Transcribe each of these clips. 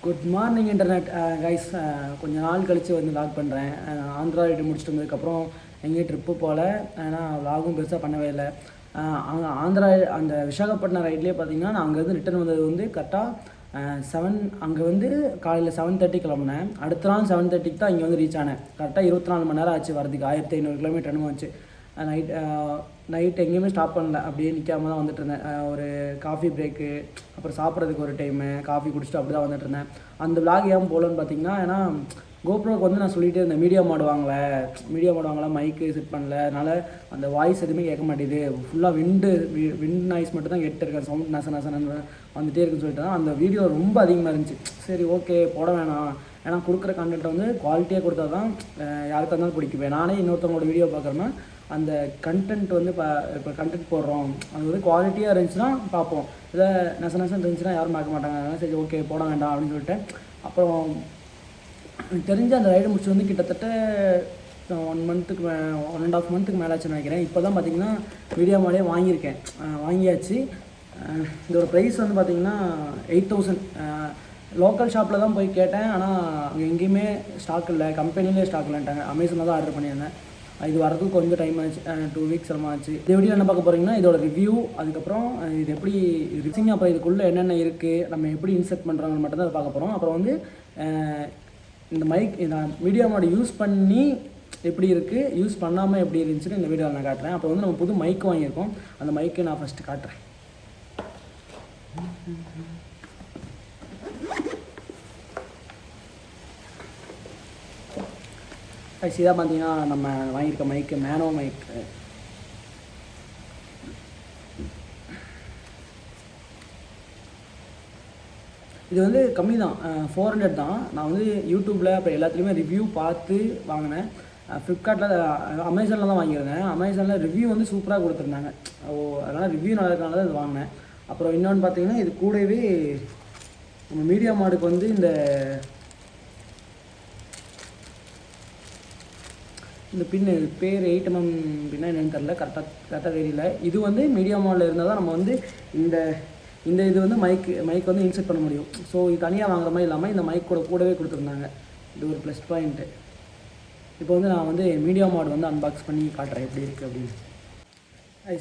Good morning internet guys. கொஞ்சம் நாள் கழித்து வந்து வ்ளாக் பண்ணுறேன். ஆந்திரா ரைடு முடிச்சுட்டு வந்ததுக்கப்புறம் எங்கேயும் ட்ரிப்பு போகல, ஏன்னா வ்ளாகும் பெருசாக பண்ணவே இல்லை. அங்கே ஆந்திரா அந்த விசாகப்பட்டினம் ரைட்லேயே பார்த்தீங்கன்னா நான் அங்கேருந்து ரிட்டர்ன் வந்தது வந்து கரெக்டாக 7. அங்கே வந்து காலையில் 7:30 கிளம்புனேன். அடுத்த நாள் 7:30 தான் இங்கே வந்து ரீச் ஆனேன். கரெக்டாக 24 மணி நேரம் ஆச்சு வரதுக்கு. 1500 கிலோமீட்டர் என்னமோ ஆச்சு. நைட் எங்கேயுமே ஸ்டாப் பண்ணல, அப்படியே நிற்காம தான் வந்துட்டு இருந்தேன். ஒரு காஃபி பிரேக்கு, அப்புறம் சாப்பிட்றதுக்கு ஒரு டைமு, காஃபி குடிச்சிட்டு அப்படி தான் வந்துட்டு இருந்தேன். அந்த விளாக் ஏன் போகலன்னு பார்த்தீங்கன்னா, ஏன்னா கோப்ரோக்கு வந்து நான் சொல்லிகிட்டே இருந்தேன், மீடியா மாடுவாங்களா மைக்கு செட் பண்ணல, அதனால் அந்த வாய்ஸ் எதுவுமே கேட்க மாட்டேது, ஃபுல்லாக விண்ட் நாய்ஸ் மட்டும் தான் கேட்டுருக்கேன், சவுண்ட் நசன்னு வந்துகிட்டே இருக்குன்னு சொல்லிட்டு தான் அந்த வீடியோ ரொம்ப அதிகமாக இருந்துச்சு. சரி ஓகே போட வேணாம், ஏன்னா கொடுக்குற கண்டென்ட்டை வந்து குவாலிட்டியாக கொடுத்தா தான் யாருக்காக இருந்தாலும் பிடிக்குவேன். நானே இன்னொருத்தவங்களோட வீடியோ பார்க்குறேன்னா அந்த கண்டென்ட் வந்து இப்போ கண்டென்ட் போடுறோம், அது வந்து குவாலிட்டியாக இருந்துச்சுன்னா பார்ப்போம், இல்லை நசன்னு இருந்துச்சுன்னா யாரும் பார்க்க மாட்டாங்க. அதனால் சரி ஓகே போட வேண்டாம் அப்படின்னு சொல்லிட்டு, அப்புறம் எனக்கு தெரிஞ்ச அந்த ரைடு முடிச்சு வந்து கிட்டத்தட்ட 1.5 மந்த்துக்கு மேலே ஆச்சுன்னு நினைக்கிறேன். இப்போ தான் பார்த்தீங்கன்னா மீடியா மாடே வாங்கியாச்சு. இதோட ப்ரைஸ் வந்து பார்த்திங்கன்னா 8000. லோக்கல் ஷாப்பில் தான் போய் கேட்டேன், ஆனால் அங்கே எங்கேயுமே ஸ்டாக் இல்லை, கம்பெனிலே ஸ்டாக் இல்லைன்ட்டாங்க. அமேசானில் தான் ஆர்டர் பண்ணியிருந்தேன். இது வரதுக்கு கொஞ்சம் டைம் ஆச்சு, 2 வீக்ஸ் ஆச்சு. இந்த வீடியோ என்ன பார்க்க போகிறீங்கன்னா இதோட ரிவ்யூ, அதுக்கப்புறம் இது எப்படி ரிசிங், அப்புறம் இதுக்குள்ளே என்னென்ன இருக்குது, நம்ம எப்படி இன்செர்ட் பண்ணுறாங்கன்னு மட்டும் தான் அதை பார்க்க போகிறோம். அப்புறம் வந்து இந்த மீடியா மாடு யூஸ் பண்ணி எப்படி இருக்குது, யூஸ் பண்ணாமல் எப்படி இருந்துச்சுன்னு இந்த வீடியோவில் நான் காட்டுறேன். அப்புறம் வந்து நம்ம புது மைக் வாங்கியிருக்கோம், அந்த மைக்கை நான் ஃபஸ்ட்டு காட்டுறேன். இதாக பார்த்தீங்கன்னா நம்ம வாங்கியிருக்க மைக்கு மேனோ மைக். இது வந்து கம்மி தான், 400 தான். நான் வந்து யூடியூப்பில் அப்புறம் எல்லாத்துலேயுமே ரிவ்யூ பார்த்து வாங்கினேன். ஃப்ளிப்கார்ட்டில் அமேசானில் தான் வாங்கியிருந்தேன். அமேசானில் ரிவ்யூ வந்து சூப்பராக கொடுத்துருந்தாங்க. அதனால் ரிவ்யூ நல்லா இருக்கனால தான் இது வாங்கினேன். அப்புறம் இன்னொன்று பார்த்தீங்கன்னா இது கூடவே நம்ம மீடியா மாடுக்கு வந்து இந்த பின்னு பேர் 8mm பின்னா என்னென்னு தெரில, கரெக்டாக தெரியல. இது வந்து மீடியா மாடலில் இருந்தால் தான் நம்ம வந்து இந்த இது வந்து மைக் வந்து இன்செர்ட் பண்ண முடியும். ஸோ இது தனியாக வாங்குற மாதிரி இல்லாமல் இந்த மைக் கூடவே கொடுத்துருந்தாங்க. இது ஒரு ப்ளஸ் பாயிண்ட்டு. இப்போ வந்து நான் வந்து மீடியா மாடு வந்து அன்பாக்ஸ் பண்ணி காட்டுறேன் எப்படி இருக்குது அப்படின்னு.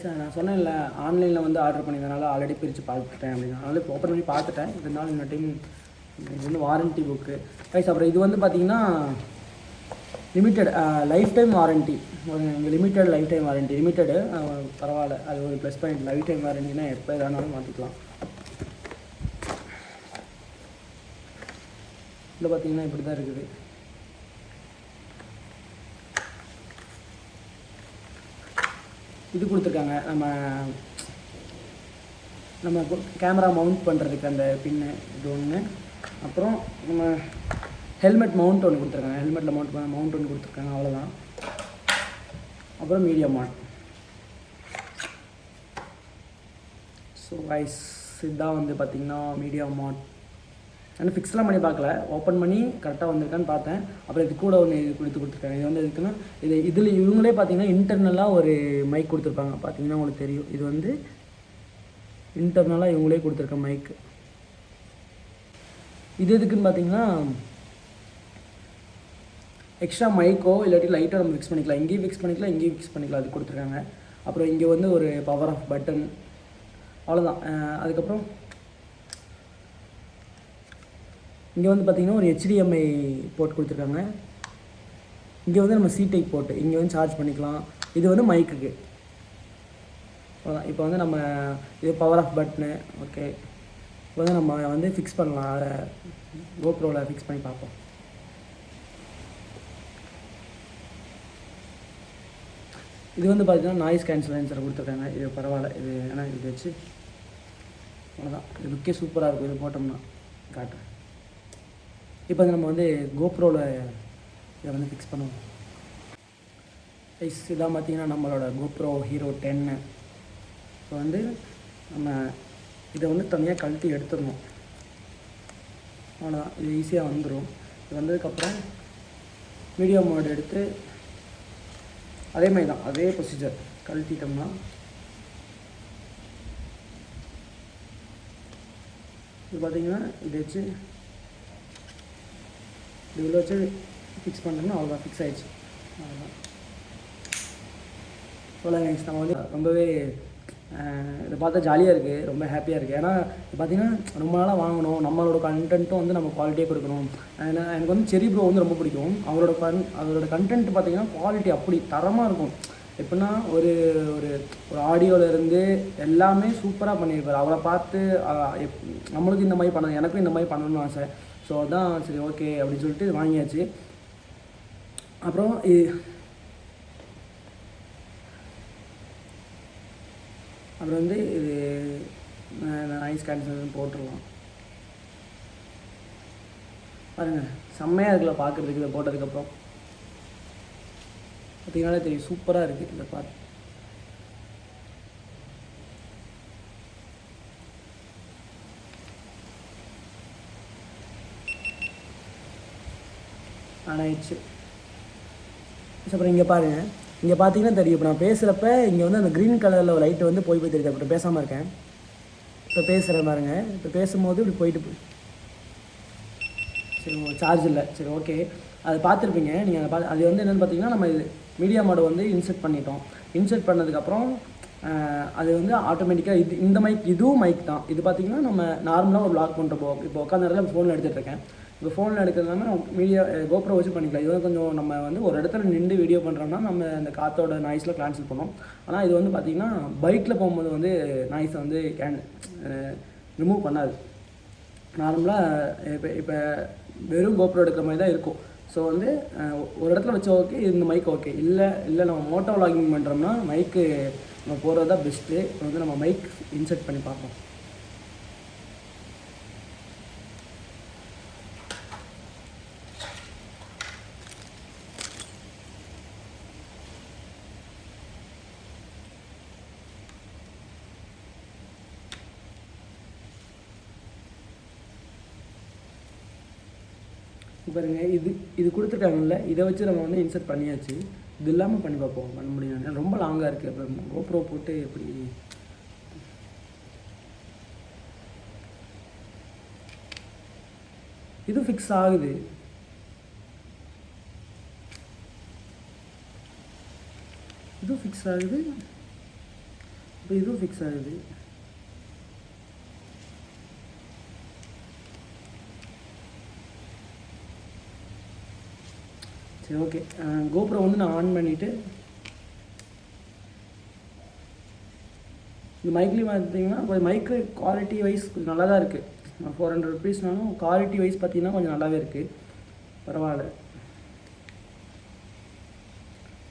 சார் நான் சொன்னேன்ல, ஆன்லைனில் வந்து ஆர்டர் பண்ணியிருந்தனால ஆல்ரெடி பிரித்து பார்த்துட்டேன் அப்படின்னு. அதனால் இப்போ ஓப்பன் பண்ணி பார்த்துட்டேன். இதனால இந்த டைம் இது வந்து வாரண்ட்டி புக்கு. அப்புறம் இது வந்து பார்த்திங்கன்னா limited life time warranty. Limited life time warranty. Limited பரவாயில்ல, அது ஒரு ப்ளஸ் பாயிண்ட். லைஃப் டைம் வாரண்டினா எப்போ எதானாலும் மாற்றிக்கலாம். இதில் பார்த்தீங்கன்னா இப்படி தான் இருக்குது. இது கொடுத்துருக்காங்க, நம்ம கேமரா மவுண்ட் பண்ணுறதுக்கு அந்த பின்னு இது ஒன்று. அப்புறம் நம்ம ஹெல்மெட் மவுண்ட் ஒன்று கொடுத்துருக்காங்க, ஹெல்மெட்டில் மவுண்ட் ஒன்று கொடுத்துருக்காங்க, அவ்வளோதான். அப்புறம் மீடியா மாட். ஸோ கைஸ் இதுதான் வந்து பார்த்திங்கன்னா மீடியா மாட். ஆனால் ஃபிக்ஸ்லாம் பண்ணி பார்க்கல, ஓப்பன் பண்ணி கரெக்டாக வந்திருக்கான்னு பார்த்தேன். அப்புறம் இது கூட ஒன்று கொடுத்துருக்காங்க. இது வந்து எதுக்குன்னா இதில் இவங்களே பார்த்திங்கன்னா இன்டர்னலாக ஒரு மைக் கொடுத்துருப்பாங்க. பார்த்திங்கன்னா உங்களுக்கு தெரியும், இது வந்து இன்டர்னலாக இவங்களே கொடுத்துருக்க மைக்கு. இது எதுக்குன்னு பார்த்திங்கன்னா எக்ஸ்ட்ரா மைக்கோ இல்லாட்டி லைட்டோ நம்ம ஃபிக்ஸ் பண்ணிக்கலாம். இங்கேயும் ஃபிக்ஸ் பண்ணிக்கலாம், இங்கேயும் ஃபிக்ஸ் பண்ணிக்கலாம், அது கொடுத்துருக்காங்க. அப்புறம் இங்கே வந்து ஒரு பவர் ஆஃப் பட்டன், அவ்வளோதான். அதுக்கப்புறம் இங்கே வந்து பார்த்திங்கன்னா ஒரு HDMI போர்ட் கொடுத்துருக்காங்க. இங்கே வந்து நம்ம C டைப் போர்ட்டு, இங்கே வந்து சார்ஜ் பண்ணிக்கலாம். இது வந்து மைக்குக்கு, அவ்வளோதான். இப்போ வந்து நம்ம இது பவர் ஆஃப் பட்டனு. ஓகே, இப்போ வந்து நம்ம வந்து ஃபிக்ஸ் பண்ணலாம், அதை கோப்ரோவில் ஃபிக்ஸ் பண்ணி பார்ப்போம். இது வந்து பார்த்திங்கன்னா நாய்ஸ் கேன்சலேஷன் கொடுத்துருக்காங்க. இது பரவாயில்ல, இது ஏன்னா இது வச்சு அவ்வளோதான். இது லுக்கே சூப்பராக இருக்கும். இது போட்டோம்னா காட்டுறேன். இப்போ வந்து நம்ம வந்து கோப்ரோவில் இதை வந்து ஃபிக்ஸ் பண்ணுவோம். இதான் பார்த்திங்கன்னா நம்மளோட கோப்ரோ ஹீரோ 10. இப்போ வந்து நம்ம இதை வந்து தனியாக கழட்டி எடுத்துடணும், அவ்வளோதான். இது ஈஸியாக வந்துடும். இது வந்ததுக்கப்புறம் வீடியோ மோட் எடுத்து அதே மாதிரி தான், அதே ப்ரொசீஜர். கழட்டிட்டோம்னா இது பார்த்திங்கன்னா இது வச்சு இவ்வளோ வச்சு ஃபிக்ஸ் பண்ணுறோன்னா அவ்வளோதான், ஃபிக்ஸ் ஆகிடுச்சு. அவ்வளோதான். அவ்வளோ கைஸ், நம்ம வந்து ரொம்பவே இதை பார்த்தா ஜாலியாக இருக்குது, ரொம்ப ஹாப்பியாக இருக்குது. ஏன்னா பார்த்திங்கன்னா ரொம்ப நாளாக வாங்கணும், நம்மளோட கண்டென்ட்டும் வந்து நம்ம குவாலிட்டியாக கொடுக்கணும். ஏன்னா எனக்கு வந்து செரி ப்ரோ வந்து ரொம்ப பிடிக்கும். அவரோட கண்டென்ட் பார்த்திங்கன்னா குவாலிட்டி அப்படி தரமாக இருக்கும். எப்படின்னா ஒரு ஒரு ஒரு ஆடியோவிலேருந்து எல்லாமே சூப்பராக பண்ணியிருப்பார். அவரை பார்த்து நம்மளுக்கு இந்த மாதிரி பண்ணணும், எனக்கும் இந்த மாதிரி பண்ணணும்னு ஆசை. ஸோ அதான் சரி ஓகே அப்படின்னு சொல்லிட்டு வாங்கியாச்சு. அப்புறம் வந்து இது நாய்ஸ் கேன்சல் போட்டுடலாம். பாருங்கள் செம்மையாக இருக்குல்ல பார்க்குறதுக்கு. இதை போட்டதுக்கப்புறம் பார்த்தீங்கன்னாலே தெரியும், சூப்பராக இருக்குது. இதை பார்த்து ஆனாயிடுச்சு. அப்புறம் இங்கே பாருங்கள், இங்கே பார்த்தீங்கன்னா தெரியும், இப்போ நான் பேசுகிறப்ப இங்கே வந்து அந்த க்ரீன் கலரில் ஒரு லைட்டு வந்து போய் தெரியுது. இப்போ பேசாமல் இருக்கேன், இப்போ பேசுகிறேன் பாருங்க. இப்போ பேசும்போது இப்படி போயிட்டு சரி சார்ஜ் இல்லை, சரி ஓகே. அது பார்த்துருப்பீங்க நீங்கள். அது வந்து என்னென்னு பார்த்தீங்கன்னா, நம்ம இது மீடியா மோடை வந்து இன்செர்ட் பண்ணிட்டோம். இன்செர்ட் பண்ணதுக்கப்புறம் அது வந்து ஆட்டோமேட்டிக்காக இந்த மைக், இதுவும் மைக் தான். இது பார்த்திங்கன்னா நம்ம நார்மலாக ஒரு வ்ளாக் பண்ணுறப்போ, இப்போ உட்காந்த நேரத்தில் ஃபோனில் எடுத்துகிட்ருக்கேன். இப்போ ஃபோனில் எடுக்கிறதுனால மீடியா கோப்ரோ வச்சு பண்ணிக்கலாம். இது வந்து கொஞ்சம் நம்ம வந்து ஒரு இடத்துல நின்று வீடியோ பண்ணுறோம்னா நம்ம அந்த காற்றோட நாய்ஸில் கேன்சல் பண்ணோம். ஆனால் இது வந்து பார்த்திங்கன்னா பைக்கில் போகும்போது வந்து நாய்ஸை வந்து ரிமூவ் பண்ணாது. நார்மலாக இப்போ வெறும் கோப்ரோ எடுக்கிற மாதிரி தான் இருக்கும். ஸோ வந்து ஒரு இடத்துல வச்சா ஓகே, இந்த மைக் ஓகே. இல்லை நம்ம மோட்டோ விளாகிங் பண்ணுறோம்னா மைக்கு நம்ம போகிறது தான் பெஸ்ட்டு. இப்போ வந்து நம்ம மைக் இன்செர்ட் பண்ணி பார்ப்போம். பாருங்க, இது கொடுத்துருக்காங்கல்ல, இதை வச்சு நம்ம வந்து இன்சர்ட் பண்ணியாச்சு. இது இல்லாமல் பண்ணி பார்ப்போம், பண்ண முடியும். ரொம்ப லாங்காக இருக்குது. அப்புறம் கோப்ரோ போட்டு எப்படி இது ஃபிக்ஸ் ஆகுது. இதுவும் ஃபிக்ஸ் ஆகுது, இப்போ இதுவும் ஃபிக்ஸ் ஆகுது. சரி ஓகே, கோப்ரோ வந்து நான் ஆன் பண்ணிவிட்டு இந்த மைக்லேயும் பார்த்தீங்கன்னா கொஞ்சம் மைக்கு குவாலிட்டி வைஸ் கொஞ்சம் நல்லா தான் இருக்குது. 400 ருபீஸ்னாலும் குவாலிட்டி வைஸ் பார்த்தீங்கன்னா கொஞ்சம் நல்லாவே இருக்குது, பரவாயில்ல.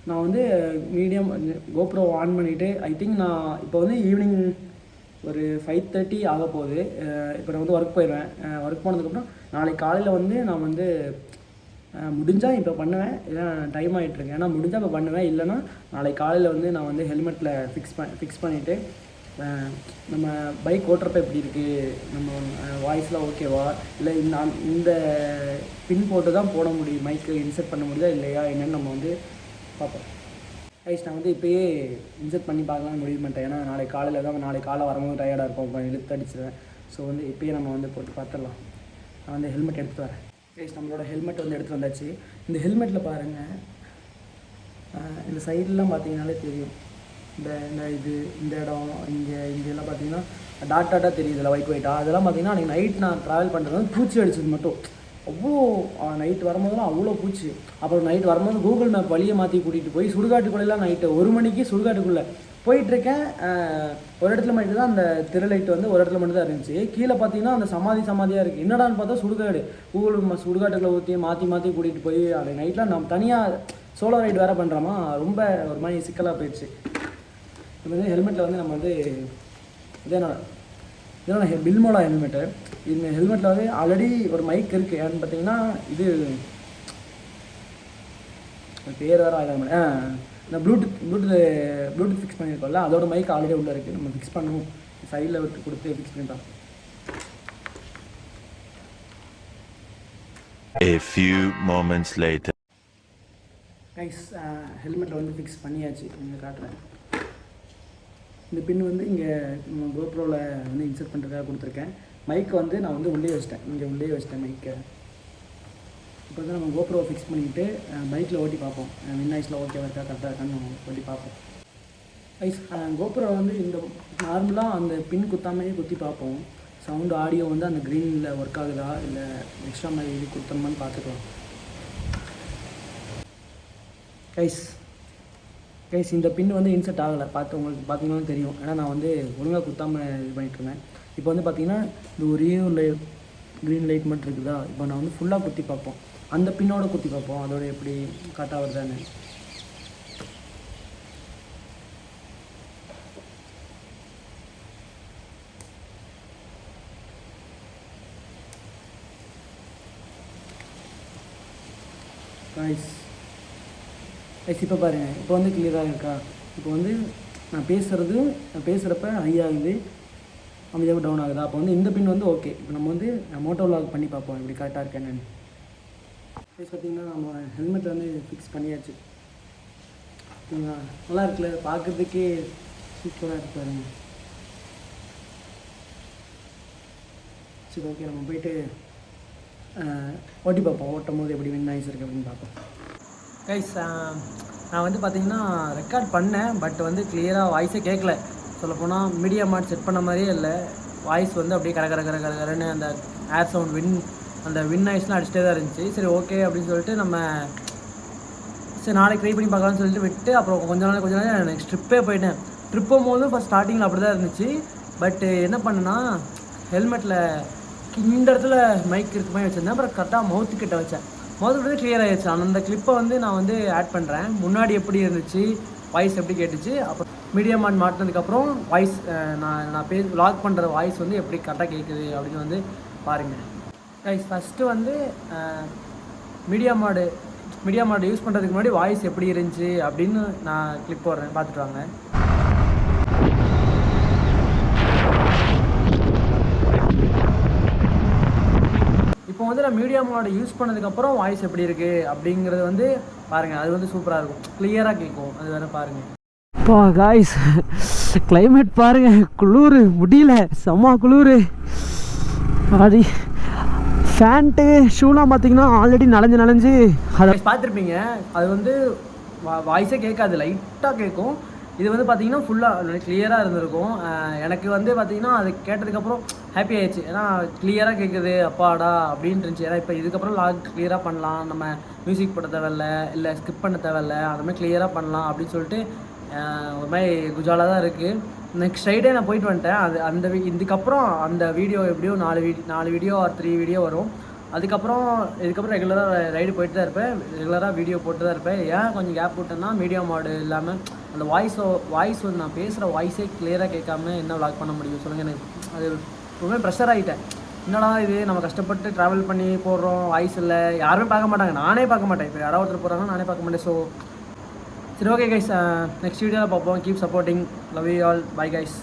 நான் வந்து மீடியம் கோப்ரோ ஆன் பண்ணிவிட்டு ஐ திங்க் நான் இப்போ வந்து ஈவினிங் ஒரு 5:30 ஆக போகுது. இப்போ நான் வந்து ஒர்க் போயிடுவேன். ஒர்க் போனதுக்கப்புறம் நாளைக்கு காலையில் வந்து நான் வந்து முடிஞ்சால் இப்போ பண்ணுவேன், இல்லை டைம் ஆகிட்டுருக்கேன். ஏன்னா முடிஞ்சால் இப்போ பண்ணுவேன், இல்லைனா நாளைக்கு காலையில் வந்து நான் வந்து ஹெல்மெட்டில் ஃபிக்ஸ் பண்ணிவிட்டு நம்ம பைக் ஓட்டுறப்ப எப்படி இருக்குது, நம்ம வாய்ஸ்லாம் ஓகேவா, இல்லை இந்த பின் போட்டு தான் போட முடியும், மைக்கு இன்செர்ட் பண்ண முடியுதா இல்லையா என்னென்னு நம்ம வந்து பார்ப்போம். ரைஸ், நான் வந்து இப்போயே இன்செர்ட் பண்ணி பார்க்கலாம்னு முடிவு பண்ணிட்டேன். ஏன்னா நாளைக்கு காலையில் வரும்போது டயர்டாக இருக்கும், அப்புறம் இழுத்து அடிச்சிடுவேன். ஸோ வந்து இப்போயே நம்ம வந்து போட்டு பார்த்துடலாம். நான் வந்து ஹெல்மெட் எடுத்துகிட்டு வரேன். கைஸ், நம்மளோட ஹெல்மெட் வந்து எடுத்து வந்தாச்சு. இந்த ஹெல்மெட்டில் பாருங்கள், இந்த சைட்லாம் பார்த்தீங்கன்னாலே தெரியும், இந்த இடம் இங்கெல்லாம் பார்த்தீங்கன்னா டாட்டாக தெரியுது, இதில் ஒயிட்டாக. அதெல்லாம் பார்த்தீங்கன்னா அன்றைக்கி நைட் நான் ட்ராவல் பண்ணுறது வந்து பூச்சி அடிச்சது மட்டும் அவ்வளோ. நைட்டு வரும்போதெல்லாம் அவ்வளோ பூச்சி. அப்புறம் நைட் வரும்போது கூகுள் மேப் வழியை மாற்றி கூட்டிகிட்டு போய் சுடுகாட்டுக்குள்ளெல்லாம் நைட்டு 1 மணிக்கு சுடுகாட்டுக்குள்ளே போயிட்டுருக்கேன். ஒரு இடத்துல மட்டும் தான் அந்த திரலைட்டு வந்து ஒரு இடத்துல மட்டும் தான் இருந்துச்சு. கீழே பார்த்தீங்கன்னா அந்த சமாதியாக இருக்குது. என்னடான்னு பார்த்தா சுடுகாடு. சுடுகாட்டுக்குள்ளே ஊற்றி மாற்றி கூட்டிகிட்டு போய் அந்த நைட்லாம் நம்ம தனியாக சோலோ ரைடு வேறு பண்ணுறோமா, ரொம்ப ஒரு மாதிரி சிக்கலாக போயிடுச்சு. இப்போ வந்து ஹெல்மெட்டில் வந்து நம்ம வந்து இதோட பில்மோலா ஹெல்மெட்டு. இந்த ஹெல்மெட்டில் வந்து ஆல்ரெடி ஒரு மைக் இருக்குது. ஏன்னு பார்த்தீங்கன்னா இது பேர் வேறு ஆகிடும். இந்த ப்ளூடூத் ஃபிக்ஸ் பண்ணியிருக்கோம்ல, அதோட மைக் ஆல்ரெடி உள்ளே இருக்குது. நம்ம ஃபிக்ஸ் பண்ணுவோம், சைடில் விட்டு கொடுத்து ஃபிக்ஸ் பண்ணிட்டோம். A few moments later. Guys, ஹெல்மெட்டில் வந்து ஃபிக்ஸ் பண்ணியாச்சு. நீங்கள் காட்டுறேன். இந்த பின் வந்து இங்கே கோப்ரோவில் வந்து இன்செர்ட் பண்ணுறதுக்காக கொடுத்துருக்கேன். மைக்கை வந்து நான் வந்து உள்ளே வச்சிட்டேன், இங்கே உள்ளே வச்சிட்டேன் மைக்கை. இப்போ வந்து நம்ம கோப்ரோ ஃபிக்ஸ் பண்ணிவிட்டு பைக்கில் ஓட்டி பார்ப்போம். வின் நாய்ஸில் ஓகேவா இருக்கா கரெக்டாக இருக்கான்னு ஓட்டி பார்ப்போம். கைஸ் கோப்ரோ வந்து இந்த நார்மலாக அந்த பின் குத்தாமையே குத்தி பார்ப்போம். சவுண்டு ஆடியோ வந்து அந்த க்ரீனில் ஒர்க் ஆகுதா இல்லை எக்ஸ்ட்ரா மாதிரி இது குத்தணுமான்னு பார்த்துக்கலாம். கைஸ் இந்த பின் வந்து இன்செர்ட் ஆகலை. உங்களுக்கு பார்த்தீங்கன்னாலும் தெரியும். ஏன்னா நான் வந்து ஒழுங்காக குத்தாமல் இது பண்ணிகிட்ருந்தேன். இப்போ வந்து பார்த்தீங்கன்னா இந்த ஒரே ஒரு க்ரீன் லைட் மட்டும் இருக்குதா. இப்போ நான் வந்து ஃபுல்லாக குத்தி பார்ப்போம். அந்த பின்னோட குத்தி பார்ப்போம் அதோட எப்படி கரெக்டாக வருதான்னு. கைஸ் இப்போ பாருங்கள், இப்போ வந்து கிளியராக இருக்கா. இப்போ வந்து நான் பேசுகிறப்ப ஹை ஆகுது, அமைதியாக டவுன் ஆகுதா. அப்போ வந்து இந்த பின் வந்து ஓகே. இப்போ நம்ம வந்து மோட்டோ விலாக் பண்ணி பார்ப்போம் இப்படி கரெக்டாக இருக்கேன்னு. பார்த்திங்கன்னா நம்ம ஹெல்மெட் வந்து ஃபிக்ஸ் பண்ணியாச்சு. ஓகேங்களா, நல்லா இருக்குல்ல, பார்க்குறதுக்கே சூப்பராக இருக்கு பாருங்க. சரி ஓகே, நம்ம போயிட்டு ஓட்டி பார்ப்போம். ஓட்டும் போது எப்படி வின் நாய்ஸ் இருக்குது அப்படின்னு பார்ப்போம். கைஸ் நான் வந்து பார்த்திங்கன்னா ரெக்கார்ட் பண்ணேன், பட் வந்து கிளியராக வாய்ஸே கேட்கல. சொல்லப்போனால் மீடியா மாட் செட் பண்ண மாதிரியே இல்லை. வாய்ஸ் வந்து அப்படியே கரன்னு அந்த ஏர் சவுண்ட் அந்த வின் நாய்ஸ்லாம் அடிச்சுட்டே தான் இருந்துச்சு. சரி ஓகே அப்படின்னு சொல்லிட்டு நம்ம சரி நாளைக்கு ட்ரை பண்ணி பார்க்கலாம்னு சொல்லிட்டு விட்டு அப்புறம் கொஞ்ச நாள் நெக்ஸ்ட் ட்ரிப்பே போயிட்டேன். ட்ரிப் போகும்போது ஃபஸ்ட் ஸ்டார்டிங்கில் அப்படி தான் இருந்துச்சு. பட்டு என்ன பண்ணேன்னா ஹெல்மெட்டில் இந்த இடத்துல மைக் இருக்க மாதிரி வச்சுருந்தேன். அப்புறம் கரெக்டாக மவுத்துக்கிட்ட வச்சேன். மவுத்துக்கிட்ட கிளியர் ஆகிடுச்சு. அந்த கிளிப்பை வந்து நான் வந்து ஆட் பண்ணுறேன். முன்னாடி எப்படி இருந்துச்சு, வாய்ஸ் எப்படி கேட்டுச்சு, அப்புறம் மீடியா மாட் மாட்டினதுக்கப்புறம் வாய்ஸ் நான் வ்ளாக் பண்ணுற வாய்ஸ் வந்து எப்படி கரெக்டாக கேட்குது அப்படின்னு வந்து பாருங்கள். கைஸ் ஃபஸ்ட்டு வந்து மீடியா மாடு யூஸ் பண்ணுறதுக்கு முன்னாடி வாய்ஸ் எப்படி இருந்துச்சு அப்படின்னு நான் கிளிப் போடுறேன், பார்த்துட்டு வாங்க. இப்போ வந்து நான் மீடியா மாடு யூஸ் பண்ணதுக்கப்புறம் வாய்ஸ் எப்படி இருக்குது அப்படிங்கிறது வந்து பாருங்கள். அது வந்து சூப்பராக இருக்கும், கிளியராக கேட்கும். அது வேறு பாருங்கள். இப்போ காய்ஸ் கிளைமேட் பாருங்கள், குளிர் முடியல, செம்ம குளிர். அப்படி ஃபேண்ட்டு ஷூலாம் பார்த்தீங்கன்னா ஆல்ரெடி நனைஞ்சு அதை பார்த்துருப்பீங்க. அது வந்து வாய்ஸே கேட்காது, லைட்டாக கேட்கும். இது வந்து பார்த்திங்கன்னா ஃபுல்லாக கிளியராக இருந்திருக்கும். எனக்கு வந்து பார்த்திங்கன்னா அது கேட்டதுக்கப்புறம் ஹாப்பி ஆகிடுச்சு. ஏன்னா கிளியராக கேட்குது, அப்பாடா அப்படின்ட்டு இருந்துச்சு. ஏன்னா இப்போ இதுக்கப்புறம் லாக் கிளியராக பண்ணலாம், நம்ம மியூசிக் போட தேவையில்ல, இல்லை ஸ்கிப் பண்ண தேவையில்ல, அந்த மாதிரி கிளியராக பண்ணலாம் அப்படின்னு சொல்லிட்டு ஒரு மாதிரி குஜாலாக தான் இருக்குது. நெக்ஸ்ட் ஃப்ரைடே நான் போயிட்டு வந்துட்டேன். இதுக்கப்புறம் அந்த வீடியோ எப்படியும் 4 வீடியோ ஆர் 3 வீடியோ வரும். இதுக்கப்புறம் ரெகுலராக ரைடு போயிட்டு தான் இருப்பேன், ரெகுலராக வீடியோ போட்டு தான் இருப்பேன். ஏன் கொஞ்சம் கேப் விட்டேன்னா மீடியா மாடு இல்லாமல் அந்த வாய்ஸ் வந்து நான் பேசுகிற வாய்ஸே கிளியராக கேட்காம என்ன விளாக் பண்ண முடியும் சொல்லுங்கள். எனக்கு அது ரொம்ப ப்ரெஷர் ஆகிட்டேன். என்னடா இது, நம்ம கஷ்டப்பட்டு ட்ராவல் பண்ணி போடுறோம், வாய்ஸ் இல்லை, யாருமே பார்க்க மாட்டாங்க, நானே பார்க்க மாட்டேன். இப்போ யாராவது ஒருத்தர் போகிறாங்கன்னா நானே பார்க்க மாட்டேன். ஸோ சரி ஓகே கைஸ், நெக்ஸ்ட் வீடியோவில் பார்ப்போம். Keep supporting, love you all, bye guys.